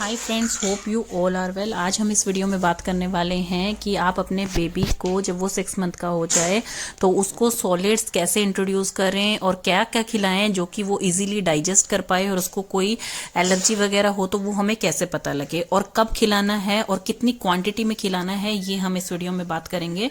Hi friends, hope you all are well. आज हम इस वीडियो में बात करने वाले हैं कि आप अपने बेबी को जब वो 6 मंथ का हो जाए तो उसको सॉलिड्स कैसे इंट्रोड्यूस करें और क्या क्या खिलाएं जो कि वो इजीली डाइजेस्ट कर पाए और उसको कोई एलर्जी वगैरह हो तो वो हमें कैसे पता लगे और कब खिलाना है और कितनी क्वांटिटी में खिलाना है, ये हम इस वीडियो में बात करेंगे।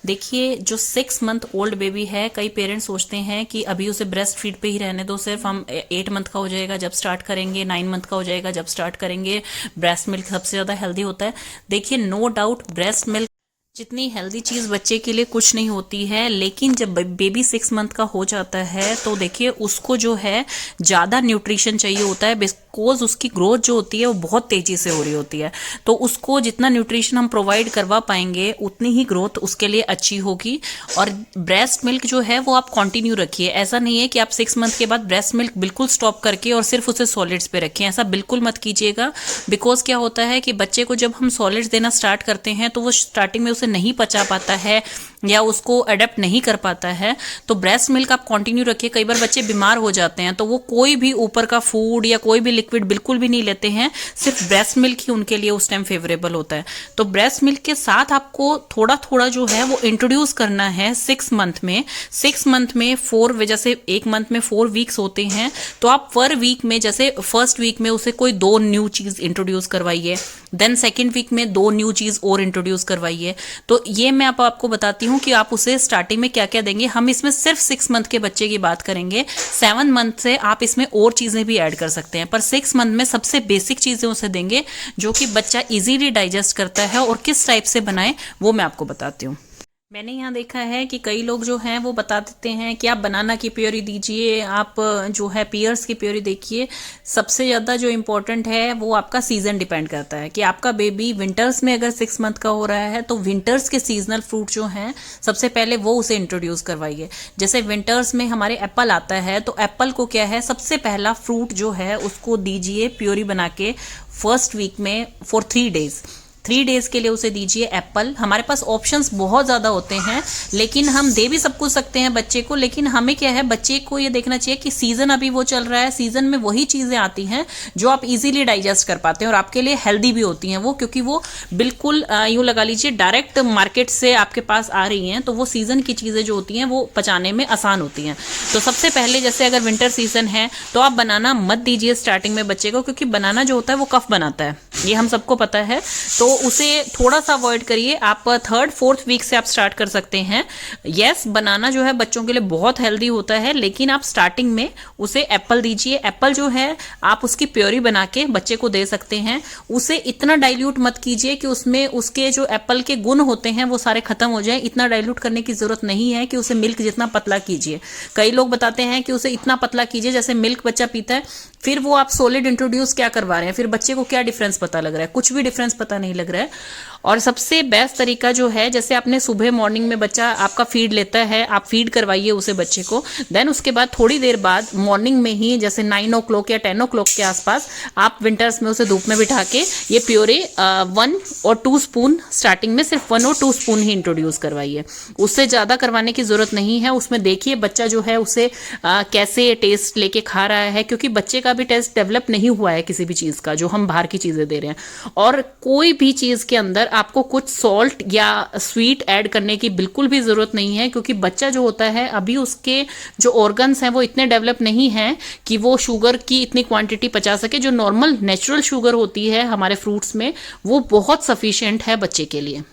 देखिए, जो 6 मंथ ओल्ड बेबी है, कई पेरेंट्स सोचते हैं कि अभी उसे ब्रेस्ट फीड पे ही रहने दो, सिर्फ हम 8 मंथ का हो जाएगा जब स्टार्ट करेंगे, 9 मंथ का हो जाएगा जब स्टार्ट करेंगे, ब्रेस्ट मिल्क सबसे ज्यादा हेल्दी होता है। देखिए, नो डाउट ब्रेस्ट मिल्क जितनी हेल्दी चीज बच्चे के लिए कुछ नहीं होती है, लेकिन जब बेबी 6 मंथ का हो जाता है तो देखिए उसको जो है ज्यादा न्यूट्रिशन चाहिए होता है, बिकॉज उसकी ग्रोथ जो होती है वो बहुत तेजी से हो रही होती है। तो उसको जितना न्यूट्रिशन हम प्रोवाइड करवा पाएंगे उतनी ही ग्रोथ उसके लिए अच्छी होगी। और ब्रेस्ट मिल्क जो है वो आप कंटिन्यू रखिए। ऐसा नहीं है कि आप 6 मंथ के बाद ब्रेस्ट मिल्क बिल्कुल स्टॉप करके और सिर्फ उसे सॉलिड्स पे रखें, ऐसा बिल्कुल मत कीजिएगा। बिकॉज क्या होता है कि बच्चे को जब हम सॉलिड्स देना स्टार्ट करते हैं तो वो स्टार्टिंग में उसे नहीं पचा पाता है या उसको अडेप्ट नहीं कर पाता है। तो ब्रेस्ट मिल्क आप कंटिन्यू रखिए। कई बार बच्चे बीमार हो जाते हैं तो वो कोई भी ऊपर का फूड या कोई भी लिक्विड बिल्कुल भी नहीं लेते हैं, सिर्फ ब्रेस्ट मिल्क ही उनके लिए उस टाइम फेवरेबल होता है। तो ब्रेस्ट मिल्क के साथ आपको थोड़ा थोड़ा जो है वो इंट्रोड्यूस करना है 6 मंथ में। 6 मंथ में 4 वजह से 1 मंथ में 4 वीक्स होते हैं, तो आप पर वीक में जैसे फर्स्ट वीक में उसे कोई 2 न्यू चीज इंट्रोड्यूस करवाइए, देन सेकेंड वीक में 2 न्यू चीज और इंट्रोड्यूस करवाइए। तो ये मैं आपको बताती हूँ कि आप उसे स्टार्टिंग में क्या क्या देंगे। हम इसमें सिर्फ 6 मंथ के बच्चे की बात करेंगे। 7 मंथ से आप इसमें और चीजें भी ऐड कर सकते हैं, पर 6 मंथ में सबसे बेसिक चीजें उसे देंगे जो कि बच्चा इजीली डाइजेस्ट करता है। और किस टाइप से बनाएं वो मैं आपको बताती हूँ। मैंने यहाँ देखा है कि कई लोग जो हैं वो बता देते हैं कि आप बनाना की प्योरी दीजिए, आप जो है पियर्स की प्योरी देखिए। सबसे ज़्यादा जो इम्पोर्टेंट है वो आपका सीजन डिपेंड करता है कि आपका बेबी विंटर्स में अगर 6 मंथ का हो रहा है तो विंटर्स के सीजनल फ्रूट जो हैं सबसे पहले वो उसे इंट्रोड्यूस करवाइए। जैसे विंटर्स में हमारे एप्पल आता है तो एप्पल को क्या है, सबसे पहला फ्रूट जो है उसको दीजिए प्योरी बना के फर्स्ट वीक में फॉर 3 डेज। 3 डेज के लिए उसे दीजिए एप्पल। हमारे पास ऑप्शंस बहुत ज़्यादा होते हैं, लेकिन हम दे भी सब कुछ सकते हैं बच्चे को, लेकिन हमें क्या है, बच्चे को ये देखना चाहिए कि सीजन अभी वो चल रहा है, सीजन में वही चीज़ें आती हैं जो आप इजीली डाइजेस्ट कर पाते हैं और आपके लिए हेल्दी भी होती हैं वो, क्योंकि वो बिल्कुल यूँ लगा लीजिए डायरेक्ट मार्केट से आपके पास आ रही हैं, तो वो सीजन की चीज़ें जो होती हैं वो पचाने में आसान होती हैं। तो सबसे पहले जैसे अगर विंटर सीजन है तो आप बनाना मत दीजिए स्टार्टिंग में बच्चे को, क्योंकि बनाना जो होता है वो कफ बनाता है, ये हम सबको पता है। तो उसे थोड़ा सा अवॉइड करिए। आप 3rd 4th वीक से आप स्टार्ट कर सकते हैं। यस, बनाना जो है बच्चों के लिए बहुत हेल्दी होता है, लेकिन आप स्टार्टिंग में उसे एप्पल दीजिए। एप्पल जो है आप उसकी प्योरी बना के बच्चे को दे सकते हैं। उसे इतना डाइल्यूट मत कीजिए कि उसमें उसके जो एप्पल के गुण होते हैं वो सारे खत्म हो जाए। इतना डाइल्यूट करने की जरूरत नहीं है कि उसे मिल्क जितना पतला कीजिए। कई लोग बताते हैं कि उसे इतना पतला कीजिए जैसे मिल्क बच्चा पीता है, फिर वो आप सॉलिड इंट्रोड्यूस क्या करवा रहे हैं, फिर बच्चे को क्या डिफरेंस पता लग रहा है? कुछ भी डिफरेंस पता नहीं लग रहा है। और सबसे बेस्ट तरीका जो है, जैसे आपने सुबह मॉर्निंग में बच्चा आपका फीड लेता है, आप फीड करवाइए उसे बच्चे को। देन उसके बाद थोड़ी देर बाद मॉर्निंग में ही जैसे 9 o'clock या 10 o'clock के आसपास आप विंटर्स में उसे धूप में बिठा के ये प्योरे 1 और 2 स्पून, स्टार्टिंग में सिर्फ 1 और 2 स्पून ही इंट्रोड्यूस करवाइए। उससे ज़्यादा करवाने की जरूरत नहीं है। उसमें देखिए बच्चा जो है उसे कैसे टेस्ट लेके खा रहा है, क्योंकि बच्चे का भी टेस्ट डेवलप नहीं हुआ है किसी भी चीज़ का जो हम बाहर की चीज़ें दे रहे हैं। और कोई भी चीज़ के अंदर आपको कुछ सॉल्ट या स्वीट ऐड करने की बिल्कुल भी ज़रूरत नहीं है, क्योंकि बच्चा जो होता है अभी उसके जो ऑर्गन्स हैं वो इतने डेवलप नहीं हैं कि वो शुगर की इतनी क्वांटिटी पचा सके। जो नॉर्मल नेचुरल शुगर होती है हमारे फ्रूट्स में वो बहुत सफिशिएंट है बच्चे के लिए।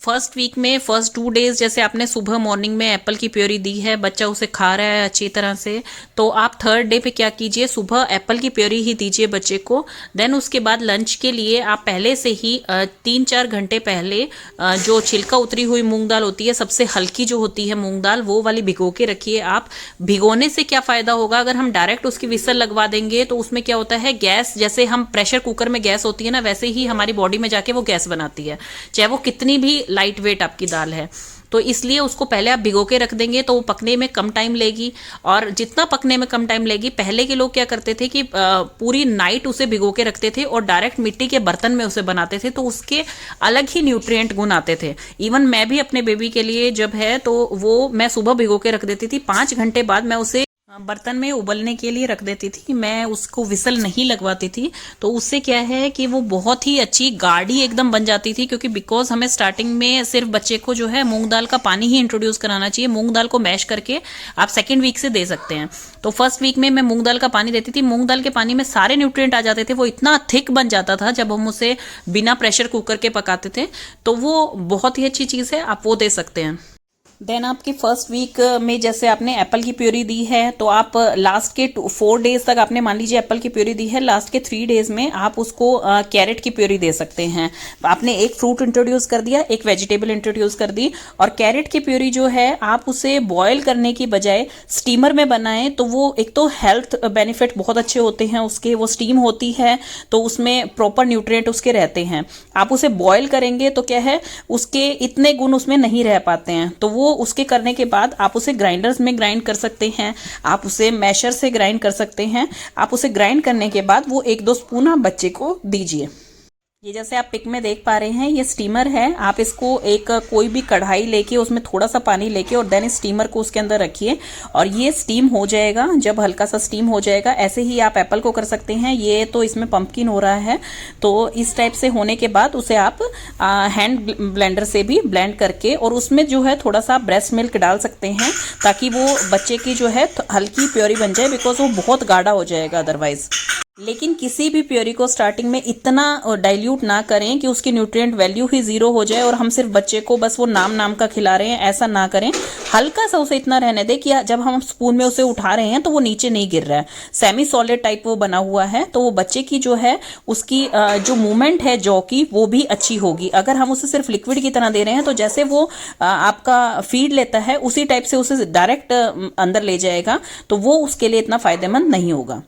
फर्स्ट वीक में फर्स्ट 2 डेज जैसे आपने सुबह मॉर्निंग में एप्पल की प्योरी दी है, बच्चा उसे खा रहा है अच्छी तरह से, तो आप 3rd डे पे क्या कीजिए, सुबह एप्पल की प्योरी ही दीजिए बच्चे को। देन उसके बाद लंच के लिए आप पहले से ही 3-4 घंटे पहले जो छिलका उतरी हुई मूंग दाल होती है, सबसे हल्की जो होती है मूंग दाल, वो वाली भिगो के रखिए आप। भिगोने से क्या फायदा होगा, अगर हम डायरेक्ट उसकी विसल लगवा देंगे तो उसमें क्या होता है, गैस, जैसे हम प्रेशर कुकर में गैस होती है ना, वैसे ही हमारी बॉडी में जाके वो गैस बनाती है, चाहे वो कितनी भी लाइट वेट आपकी दाल है। तो इसलिए उसको पहले आप भिगो के रख देंगे तो वो पकने में कम टाइम लेगी। और जितना पकने में कम टाइम लेगी, पहले के लोग क्या करते थे कि पूरी नाइट उसे भिगो के रखते थे और डायरेक्ट मिट्टी के बर्तन में उसे बनाते थे, तो उसके अलग ही न्यूट्रिएंट गुण आते थे। इवन मैं भी अपने बेबी के लिए जब है तो वो मैं सुबह भिगो के रख देती थी, 5 घंटे बाद मैं उसे बर्तन में उबलने के लिए रख देती थी मैं, उसको विसल नहीं लगवाती थी। तो उससे क्या है कि वो बहुत ही अच्छी गाढ़ी एकदम बन जाती थी, क्योंकि बिकॉज हमें स्टार्टिंग में सिर्फ बच्चे को जो है मूंग दाल का पानी ही इंट्रोड्यूस कराना चाहिए। मूंग दाल को मैश करके आप सेकेंड वीक से दे सकते हैं। तो फर्स्ट वीक में मैं मूंग दाल का पानी देती थी। मूंग दाल के पानी में सारे न्यूट्रिएंट आ जाते थे, वो इतना थिक बन जाता था जब हम उसे बिना प्रेशर कुकर के पकाते थे। तो वो बहुत ही अच्छी चीज़ है, आप वो दे सकते हैं। देन आपकी फर्स्ट वीक में जैसे आपने एप्पल की प्योरी दी है, तो आप लास्ट के 4 डेज तक आपने मान लीजिए एप्पल की प्योरी दी है, लास्ट के 3 डेज में आप उसको कैरेट की प्योरी दे सकते हैं। आपने एक फ्रूट इंट्रोड्यूस कर दिया, एक वेजिटेबल इंट्रोड्यूस कर दी, और कैरेट की प्योरी जो है आप उसे बॉयल करने की बजाय स्टीमर में बनाएं, तो वो एक तो हेल्थ बेनिफिट बहुत अच्छे होते हैं उसके, वो स्टीम होती है तो उसमें प्रॉपर न्यूट्रिएंट उसके रहते हैं। आप उसे बॉयल करेंगे तो क्या है, उसके इतने गुण उसमें नहीं रह पाते हैं। तो वो उसके करने के बाद आप उसे ग्राइंडर्स में ग्राइंड कर सकते हैं, आप उसे मैशर से ग्राइंड कर सकते हैं। आप उसे ग्राइंड करने के बाद वो 1-2 स्पून आप बच्चे को दीजिए। ये जैसे आप पिक में देख पा रहे हैं, ये स्टीमर है। आप इसको एक कोई भी कढ़ाई लेके उसमें थोड़ा सा पानी लेके और देन स्टीमर को उसके अंदर रखिए और ये स्टीम हो जाएगा। जब हल्का सा स्टीम हो जाएगा, ऐसे ही आप एप्पल को कर सकते हैं। ये तो इसमें पंपकिन हो रहा है, तो इस टाइप से होने के बाद उसे आप हैंड ब्लेंडर से भी ब्लेंड करके और उसमें जो है थोड़ा सा ब्रेस्ट मिल्क डाल सकते हैं, ताकि वो बच्चे की जो है हल्की प्योरी बन जाए, बिकॉज वो बहुत गाढ़ा हो जाएगा अदरवाइज। लेकिन किसी भी प्योरी को स्टार्टिंग में इतना डाइल्यूट ना करें कि उसकी न्यूट्रिएंट वैल्यू ही 0 हो जाए और हम सिर्फ बच्चे को बस वो नाम का खिला रहे हैं, ऐसा ना करें। हल्का सा उसे इतना रहने दें कि जब हम स्पून में उसे उठा रहे हैं तो वो नीचे नहीं गिर रहा है, सेमी सॉलिड टाइप वो बना हुआ है। तो वो बच्चे की जो है उसकी जो मूवमेंट है जॉ की, वो भी अच्छी होगी। अगर हम उसे सिर्फ लिक्विड की तरह दे रहे हैं तो जैसे वो आपका फीड लेता है उसी टाइप से उसे डायरेक्ट अंदर ले जाएगा, तो वो उसके लिए इतना फायदेमंद नहीं होगा।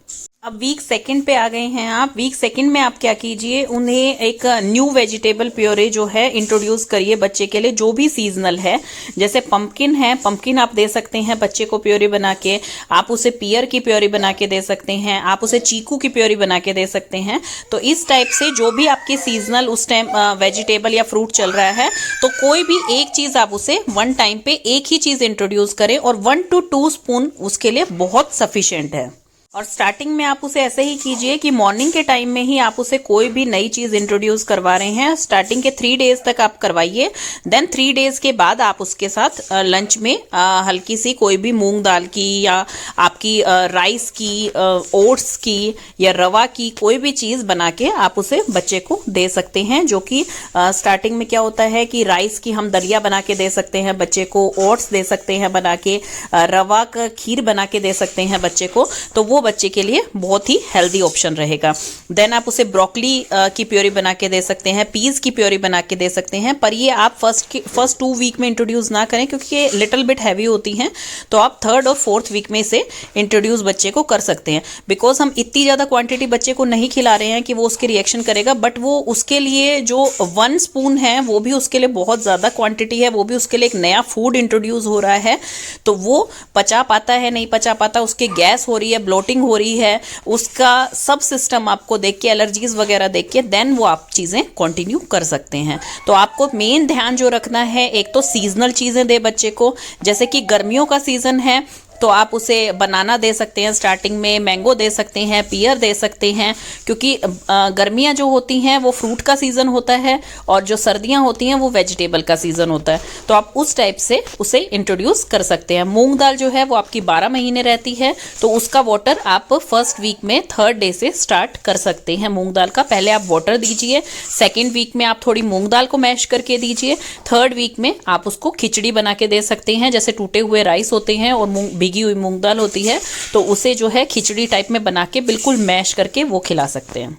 अब वीक सेकंड पे आ गए हैं आप। वीक सेकंड में आप क्या कीजिए, उन्हें एक न्यू वेजिटेबल प्योरे जो है इंट्रोड्यूस करिए बच्चे के लिए, जो भी सीजनल है। जैसे पंपकिन है, पंपकिन आप दे सकते हैं बच्चे को प्योरी बना के। आप उसे पियर की प्योरी बना के दे सकते हैं, आप उसे चीकू की प्योरी बना के दे सकते हैं। तो इस टाइप से जो भी आपकी सीजनल उस टाइम वेजिटेबल या फ्रूट चल रहा है, तो कोई भी एक चीज आप उसे वन टाइम पे एक ही चीज इंट्रोड्यूस करें और 1 to 2 स्पून उसके लिए बहुत सफिशिएंट है। और स्टार्टिंग में आप उसे ऐसे ही कीजिए कि मॉर्निंग के टाइम में ही आप उसे कोई भी नई चीज इंट्रोड्यूस करवा रहे हैं। स्टार्टिंग के 3 डेज तक आप करवाइए, देन 3 डेज के बाद आप उसके साथ लंच में हल्की सी कोई भी मूंग दाल की या आपकी राइस की, ओट्स की या रवा की कोई भी चीज बना के आप उसे बच्चे को दे सकते हैं। जो कि स्टार्टिंग में क्या होता है कि राइस की हम दलिया बना के दे सकते हैं बच्चे को, ओट्स दे सकते हैं बना के, रवा का खीर बना के दे सकते हैं बच्चे को, तो वो बच्चे के लिए बहुत ही हेल्दी ऑप्शन रहेगा। देन आप उसे ब्रोकली की प्योरी बना के दे सकते हैं, पीज की प्योरी बना के दे सकते हैं। पर ये आप फर्स्ट 2 वीक में इंट्रोड्यूस ना करें, क्योंकि ये लिटिल बिट हैवी होती हैं। तो आप 3rd और 4th वीक में इसे इंट्रोड्यूस बच्चे को कर सकते हैं। बिकॉज हम इतनी ज्यादा क्वांटिटी बच्चे को नहीं खिला रहे हैं कि वो उसके रिएक्शन करेगा, बट वो उसके लिए जो 1 स्पून है वो भी उसके लिए बहुत ज्यादा क्वांटिटी है, वो भी उसके लिए एक नया फूड इंट्रोड्यूस हो रहा है। तो वो पचा पाता है नहीं पचा पाता, उसके गैस हो रही है, ब्लोटिंग हो रही है, उसका सब सिस्टम आपको देख के, एलर्जीज वगैरह देख के, देन वो आप चीजें कंटिन्यू कर सकते हैं। तो आपको मेन ध्यान जो रखना है, एक तो सीजनल चीजें दे बच्चे को। जैसे कि गर्मियों का सीजन है तो आप उसे बनाना दे सकते हैं, स्टार्टिंग में मैंगो दे सकते हैं, पियर दे सकते हैं, क्योंकि गर्मियां जो होती हैं वो फ्रूट का सीजन होता है और जो सर्दियां होती हैं वो वेजिटेबल का सीजन होता है। तो आप उस टाइप से उसे इंट्रोड्यूस कर सकते हैं। मूंग दाल जो है वो आपकी 12 महीने रहती है, तो उसका वाटर आप फर्स्ट वीक में 3rd डे से स्टार्ट कर सकते हैं। मूंग दाल का पहले आप वाटर दीजिए, 2nd वीक में आप थोड़ी मूंग दाल को मैश करके दीजिए, 3rd वीक में आप उसको खिचड़ी बना के दे सकते हैं। जैसे टूटे हुए राइस होते हैं और भीगी हुई मूंग दाल होती है, तो उसे जो है खिचड़ी टाइप में बना के बिल्कुल मैश करके वो खिला सकते हैं।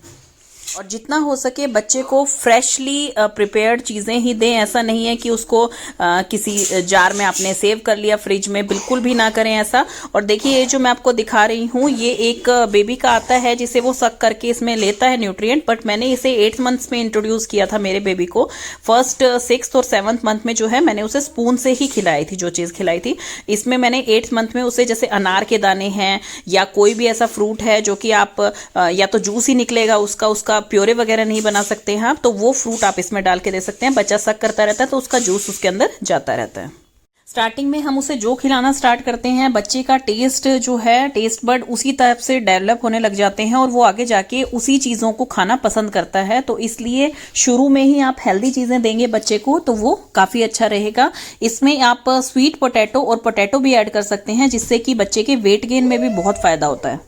और जितना हो सके बच्चे को फ्रेशली प्रिपेयर्ड चीज़ें ही दें। ऐसा नहीं है कि उसको किसी जार में आपने सेव कर लिया फ्रिज में, बिल्कुल भी ना करें ऐसा। और देखिए ये जो मैं आपको दिखा रही हूँ, ये एक बेबी का आता है जिसे वो सक करके इसमें लेता है न्यूट्रिएंट, बट मैंने इसे 8 मंथ्स में इंट्रोड्यूस किया था मेरे बेबी को। फर्स्ट 6th और 7th मंथ में जो है मैंने उसे स्पून से ही खिलाई थी, जो चीज़ खिलाई थी। इसमें मैंने 8th मंथ में उसे जैसे अनार के दाने हैं या कोई भी ऐसा फ्रूट है जो कि आप या तो जूस ही निकलेगा उसका प्योरे वगैरह नहीं बना सकते हैं आप, तो वो फ्रूट आप इसमें डाल के दे सकते हैं। बच्चा सक करता रहता है तो उसका जूस उसके अंदर जाता रहता है। स्टार्टिंग में हम उसे जो खिलाना स्टार्ट करते हैं, बच्चे का टेस्ट जो है, टेस्ट बड उसी तरफ से डेवलप होने लग जाते हैं और वो आगे जाके उसी चीज़ों को खाना पसंद करता है। तो इसलिए शुरू में ही आप हेल्दी चीज़ें देंगे बच्चे को तो वो काफ़ी अच्छा रहेगा। इसमें आप स्वीट पोटैटो और पोटैटो भी ऐड कर सकते हैं, जिससे कि बच्चे के वेट गेन में भी बहुत फ़ायदा होता है।